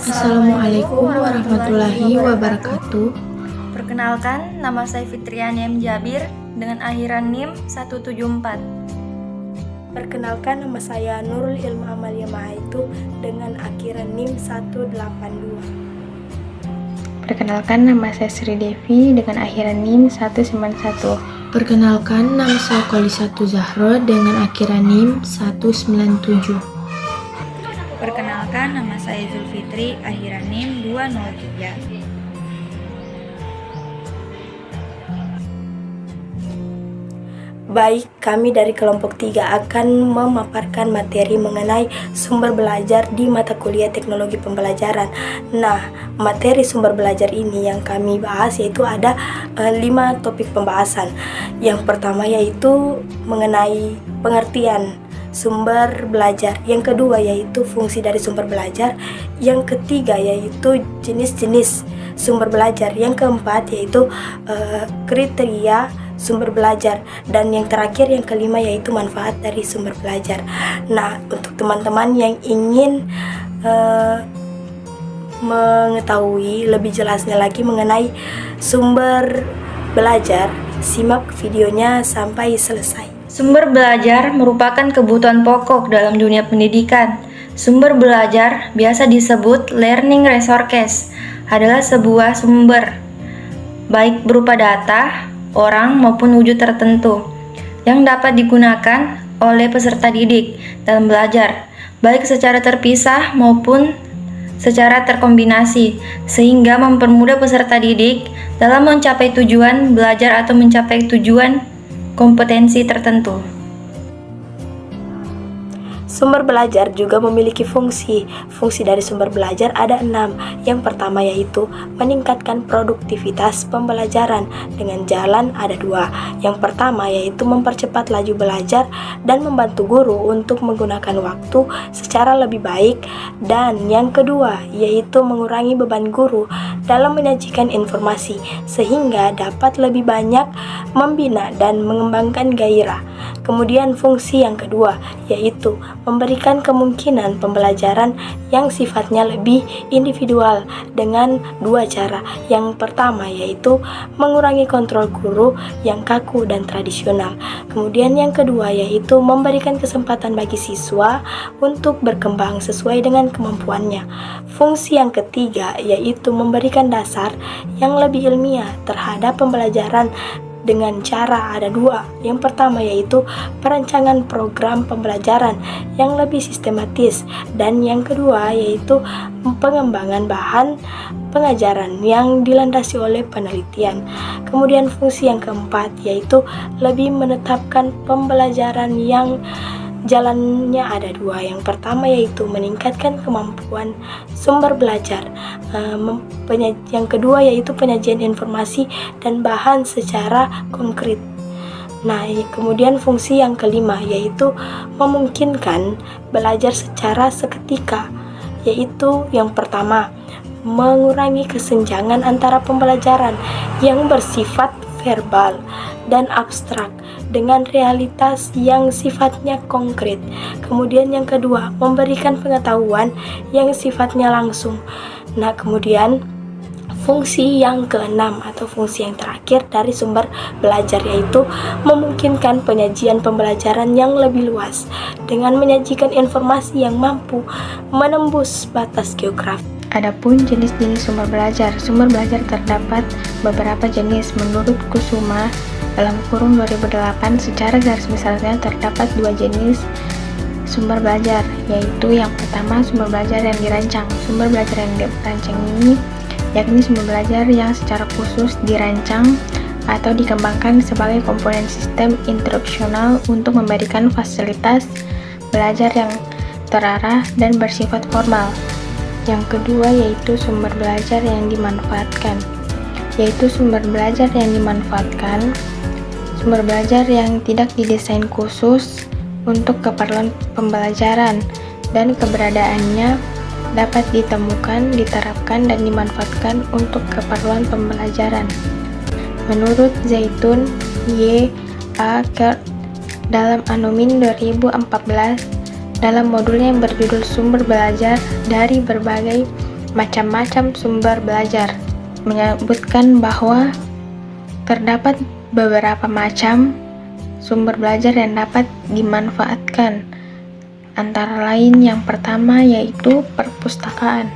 Assalamualaikum warahmatullahi wabarakatuh. Perkenalkan, nama saya Fitriani M. Jabir dengan akhiran NIM 174. Perkenalkan, nama saya Nurul Ilma Amalia Mahaitu dengan akhiran NIM 182. Perkenalkan, nama saya Sri Devi dengan akhiran NIM 191. Perkenalkan, nama saya Qolisatu Zahro dengan akhiran NIM 197. Perkenalkan, nama saya Zulfitri, akhiran NIM 203. Baik, kami dari kelompok 3 akan memaparkan materi mengenai sumber belajar di mata kuliah teknologi pembelajaran. Nah, materi sumber belajar ini yang kami bahas yaitu ada 5 topik pembahasan. Yang pertama yaitu mengenai pengertian sumber belajar, yang kedua yaitu fungsi dari sumber belajar, yang ketiga yaitu jenis-jenis sumber belajar, yang keempat yaitu kriteria sumber belajar, dan yang terakhir yang kelima yaitu manfaat dari sumber belajar. Nah, untuk teman-teman yang ingin mengetahui lebih jelasnya lagi mengenai sumber belajar, simak videonya sampai selesai. Sumber belajar merupakan kebutuhan pokok dalam dunia pendidikan. Sumber belajar, biasa disebut learning resources, adalah sebuah sumber, baik berupa data, orang maupun wujud tertentu, yang dapat digunakan oleh peserta didik dalam belajar, baik secara terpisah maupun secara terkombinasi, sehingga mempermudah peserta didik dalam mencapai tujuan belajar atau mencapai tujuan kompetensi tertentu. Sumber belajar juga memiliki fungsi. Fungsi dari sumber belajar ada 6. Yang pertama yaitu meningkatkan produktivitas pembelajaran. Dengan jalan ada 2. Yang pertama yaitu mempercepat laju belajar dan membantu guru untuk menggunakan waktu secara lebih baik. Dan yang kedua yaitu mengurangi beban guru dalam menyajikan informasi sehingga dapat lebih banyak membina dan mengembangkan gairah. Kemudian fungsi yang kedua yaitu memberikan kemungkinan pembelajaran yang sifatnya lebih individual dengan 2 cara. Yang pertama yaitu mengurangi kontrol guru yang kaku dan tradisional. Kemudian yang kedua yaitu memberikan kesempatan bagi siswa untuk berkembang sesuai dengan kemampuannya. Fungsi yang ketiga yaitu memberikan dasar yang lebih ilmiah terhadap pembelajaran dengan cara ada 2. Yang pertama yaitu perancangan program pembelajaran yang lebih sistematis, dan yang kedua yaitu pengembangan bahan pengajaran yang dilandasi oleh penelitian. Kemudian fungsi yang keempat yaitu lebih menetapkan pembelajaran yang jalannya ada 2. Yang pertama yaitu meningkatkan kemampuan sumber belajar. Yang kedua yaitu penyajian informasi dan bahan secara konkret. Nah, kemudian fungsi yang kelima yaitu memungkinkan belajar secara seketika, yaitu yang pertama mengurangi kesenjangan antara pembelajaran yang bersifat verbal dan abstrak dengan realitas yang sifatnya konkret. Kemudian yang kedua, memberikan pengetahuan yang sifatnya langsung. Nah, kemudian fungsi yang keenam atau fungsi yang terakhir dari sumber belajar yaitu memungkinkan penyajian pembelajaran yang lebih luas dengan menyajikan informasi yang mampu menembus batas geografi. Adapun jenis-jenis sumber belajar terdapat beberapa jenis. Menurut Kusuma dalam kurung 2008, secara garis besarnya terdapat 2 jenis sumber belajar, yaitu yang pertama sumber belajar yang dirancang. Sumber belajar yang dirancang ini yakni sumber belajar yang secara khusus dirancang atau dikembangkan sebagai komponen sistem instruksional untuk memberikan fasilitas belajar yang terarah dan bersifat formal. Yang kedua yaitu sumber belajar yang dimanfaatkan, yaitu sumber belajar yang tidak didesain khusus untuk keperluan pembelajaran dan keberadaannya dapat ditemukan, diterapkan, dan dimanfaatkan untuk keperluan pembelajaran. Menurut Zaitun Y. A. Kert dalam Anumin 2014, dalam modulnya yang berjudul Sumber Belajar dari Berbagai macam-macam sumber belajar, menyebutkan bahwa terdapat beberapa macam sumber belajar yang dapat dimanfaatkan. Antara lain yang pertama yaitu perpustakaan.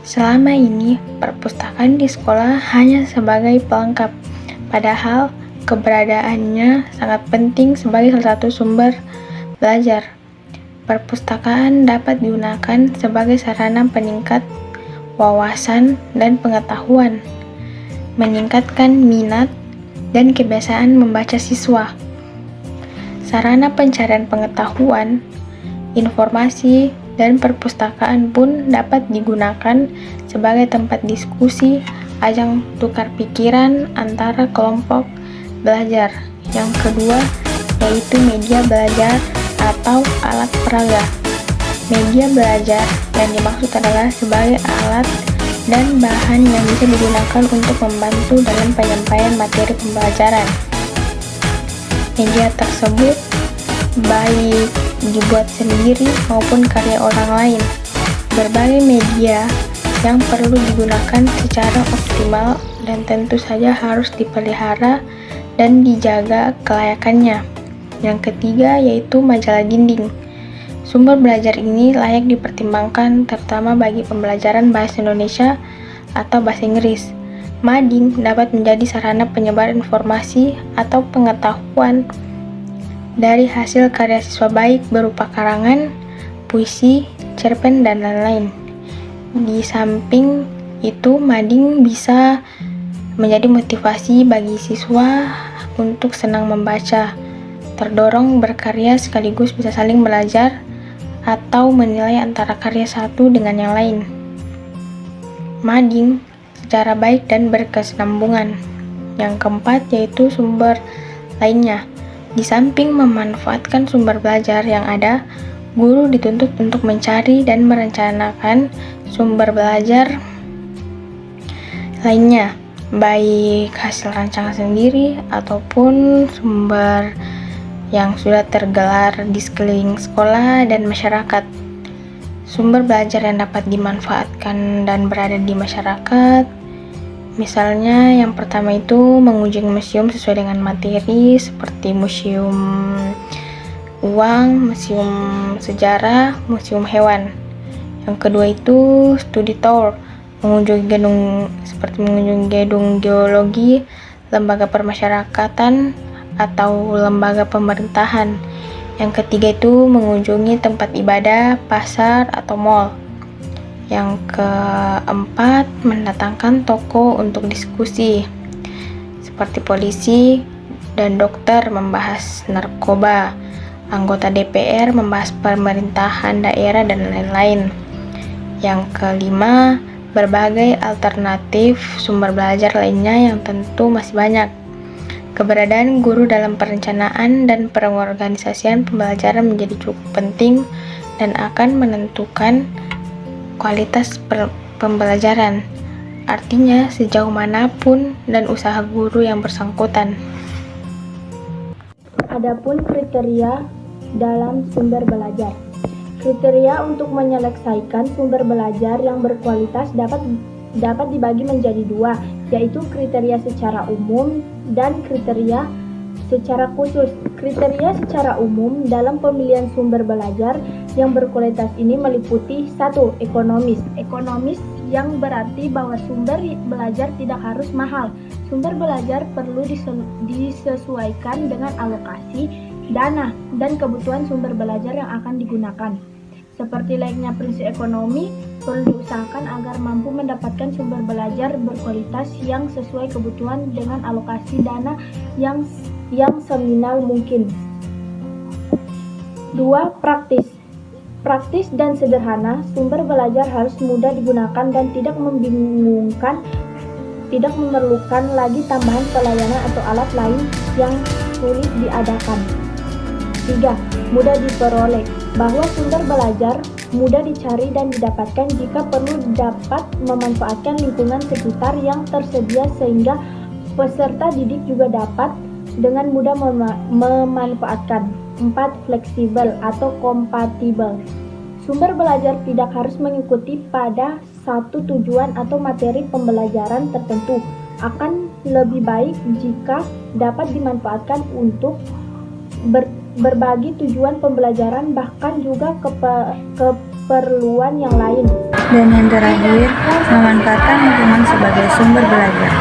Selama ini, perpustakaan di sekolah hanya sebagai pelengkap, padahal keberadaannya sangat penting sebagai salah satu sumber belajar. Perpustakaan dapat digunakan sebagai sarana peningkat wawasan dan pengetahuan, meningkatkan minat dan kebiasaan membaca siswa. Sarana pencarian pengetahuan, informasi, dan perpustakaan pun dapat digunakan sebagai tempat diskusi, ajang tukar pikiran antara kelompok belajar. Yang kedua yaitu media belajar atau alat peraga. Media belajar yang dimaksud adalah sebagai alat dan bahan yang bisa digunakan untuk membantu dalam penyampaian materi pembelajaran. Media tersebut baik dibuat sendiri maupun karya orang lain. Berbagai media yang perlu digunakan secara optimal dan tentu saja harus dipelihara dan dijaga kelayakannya. Yang ketiga yaitu majalah dinding. Sumber belajar ini layak dipertimbangkan terutama bagi pembelajaran bahasa Indonesia atau bahasa Inggris. Mading dapat menjadi sarana penyebar informasi atau pengetahuan dari hasil karya siswa baik berupa karangan, puisi, cerpen, dan lain-lain. Di samping itu, mading bisa menjadi motivasi bagi siswa untuk senang membaca, terdorong berkarya sekaligus bisa saling belajar atau menilai antara karya satu dengan yang lain. Mading secara baik dan berkesinambungan. Yang keempat yaitu sumber lainnya. Di samping memanfaatkan sumber belajar yang ada, guru dituntut untuk mencari dan merencanakan sumber belajar lainnya, baik hasil rancangan sendiri ataupun sumber yang sudah tergelar di sekeliling sekolah dan masyarakat. Sumber belajar yang dapat dimanfaatkan dan berada di masyarakat, misalnya yang pertama itu mengunjungi museum sesuai dengan materi seperti museum uang, museum sejarah, museum hewan. Yang kedua itu studi tour, mengunjungi gedung geologi, lembaga permasyarakatan atau lembaga pemerintahan. Yang ketiga itu mengunjungi tempat ibadah, pasar atau mall. Yang keempat, mendatangkan tokoh untuk diskusi, seperti polisi dan dokter membahas narkoba, anggota DPR membahas pemerintahan daerah, dan lain-lain. Yang kelima, berbagai alternatif sumber belajar lainnya yang tentu masih banyak. Keberadaan guru dalam perencanaan dan pengorganisasian pembelajaran menjadi cukup penting dan akan menentukan kualitas pembelajaran, artinya sejauh manapun dan usaha guru yang bersangkutan. Adapun kriteria dalam sumber belajar. Kriteria untuk menyelesaikan sumber belajar yang berkualitas dapat dibagi menjadi dua, yaitu kriteria secara umum dan kriteria secara khusus. Kriteria secara umum dalam pemilihan sumber belajar yang berkualitas ini meliputi 1. Ekonomis. Ekonomis yang berarti bahwa sumber belajar tidak harus mahal. Sumber belajar perlu disesuaikan dengan alokasi, dana, dan kebutuhan sumber belajar yang akan digunakan. Seperti layaknya prinsip ekonomi, perlu diusahakan agar mampu mendapatkan sumber belajar berkualitas yang sesuai kebutuhan dengan alokasi dana yang seminimal mungkin. 2. Praktis. Praktis dan sederhana, sumber belajar harus mudah digunakan dan tidak membingungkan, tidak memerlukan lagi tambahan pelayanan atau alat lain yang sulit diadakan. 3. Mudah diperoleh, bahwa sumber belajar mudah dicari dan didapatkan jika perlu dapat memanfaatkan lingkungan sekitar yang tersedia sehingga peserta didik juga dapat dengan mudah memanfaatkan. 4. Fleksibel atau kompatibel. Sumber belajar tidak harus mengikuti pada satu tujuan atau materi pembelajaran tertentu. Akan lebih baik jika dapat dimanfaatkan untuk berbagi tujuan pembelajaran, bahkan juga keperluan yang lain. Dan yang terakhir, memanfaatkan lingkungan sebagai sumber belajar.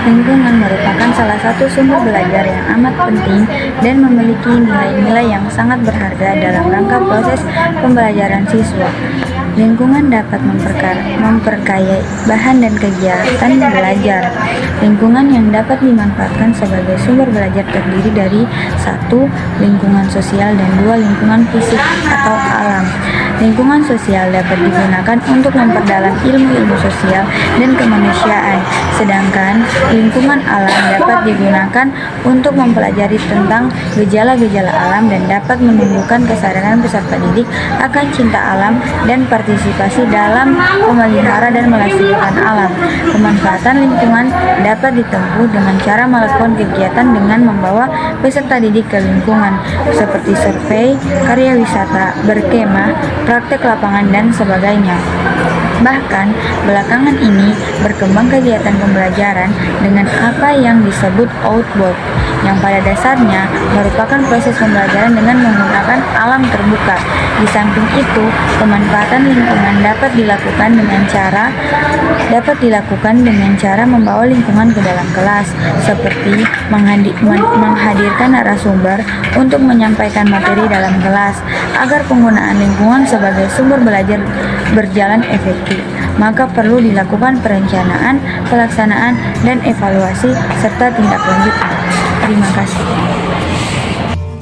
Lingkungan merupakan salah satu sumber belajar yang amat penting dan memiliki nilai-nilai yang sangat berharga dalam rangka proses pembelajaran siswa. Lingkungan dapat memperkaya bahan dan kegiatan belajar. Lingkungan yang dapat dimanfaatkan sebagai sumber belajar terdiri dari 1. Lingkungan sosial dan 2. Lingkungan fisik atau alam. Lingkungan sosial dapat digunakan untuk memperdalam ilmu-ilmu sosial dan kemanusiaan, sedangkan lingkungan alam dapat digunakan untuk mempelajari tentang gejala-gejala alam dan dapat menumbuhkan kesadaran peserta didik akan cinta alam dan partisipasi dalam memelihara dan melestarikan alam. Pemanfaatan lingkungan dapat ditempuh dengan cara melakukan kegiatan dengan membawa peserta didik ke lingkungan, seperti survei, karya wisata, berkemah, praktek lapangan, dan sebagainya. Bahkan, belakangan ini berkembang kegiatan pembelajaran dengan apa yang disebut outbound, yang pada dasarnya merupakan proses pembelajaran dengan menggunakan alam terbuka. Di samping itu, pemanfaatan lingkungan dapat dilakukan dengan cara membawa lingkungan ke dalam kelas, seperti menghadirkan narasumber untuk menyampaikan materi dalam kelas. Agar penggunaan lingkungan sebagai sumber belajar berjalan efektif, maka perlu dilakukan perencanaan, pelaksanaan, dan evaluasi serta tindak lanjut. Terima kasih.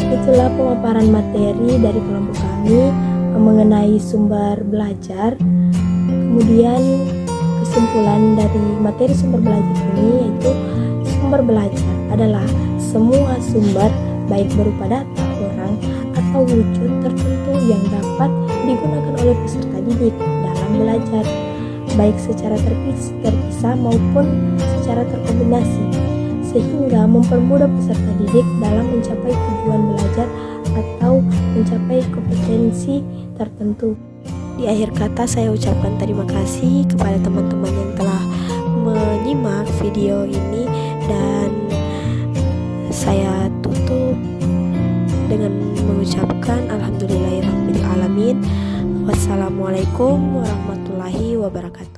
Itulah pemaparan materi dari kelompok kami mengenai sumber belajar. Kemudian kesimpulan dari materi sumber belajar ini yaitu sumber belajar adalah semua sumber baik berupa data, orang, atau wujud tertentu yang dapat digunakan oleh peserta didik dalam belajar, baik secara terpisah maupun secara terkombinasi, sehingga mempermudah peserta didik dalam mencapai tujuan belajar atau mencapai kompetensi tertentu. Di akhir kata saya ucapkan terima kasih kepada teman-teman yang telah menyimak video ini, dan saya tutup dengan mengucapkan alhamdulillahirabbil alamin. Wassalamualaikum warahmatullahi wabarakatuh.